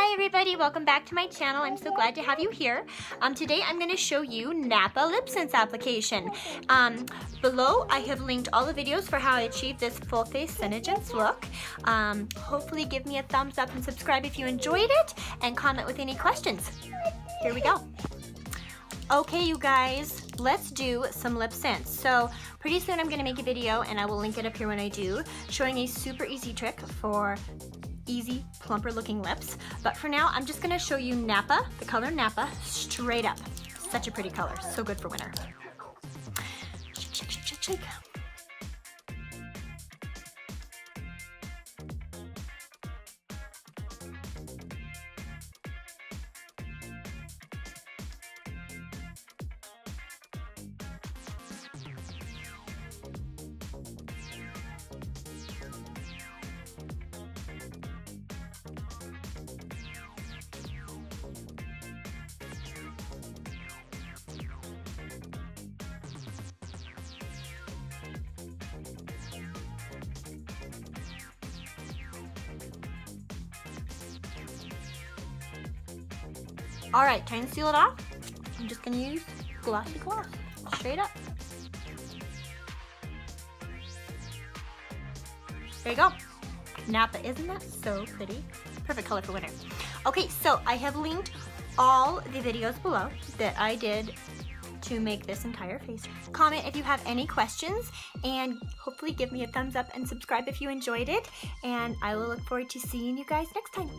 Hi everybody, welcome back to my channel. I'm so glad to have you here. Today I'm going to show you Napa LipSense application. Below I have linked all the videos for how I achieved this full face Senegence look. Hopefully give me a thumbs up and subscribe if you enjoyed it, and comment with any questions. Here we go. Okay you guys, let's do some LipSense. So pretty soon I'm going to make a video, and I will link it up here when I do, showing a super easy trick for easy, plumper looking lips. But for now, I'm just gonna show you Napa, the color Napa, straight up. Such a pretty color, so good for winter. Shake, shake, shake, shake, shake. All right, trying to seal it off. I'm just gonna use glossy gloss, straight up. There you go. Napa, isn't that so pretty? Perfect color for winter. Okay, so I have linked all the videos below that I did to make this entire face. Comment if you have any questions, and hopefully give me a thumbs up and subscribe if you enjoyed it. And I will look forward to seeing you guys next time.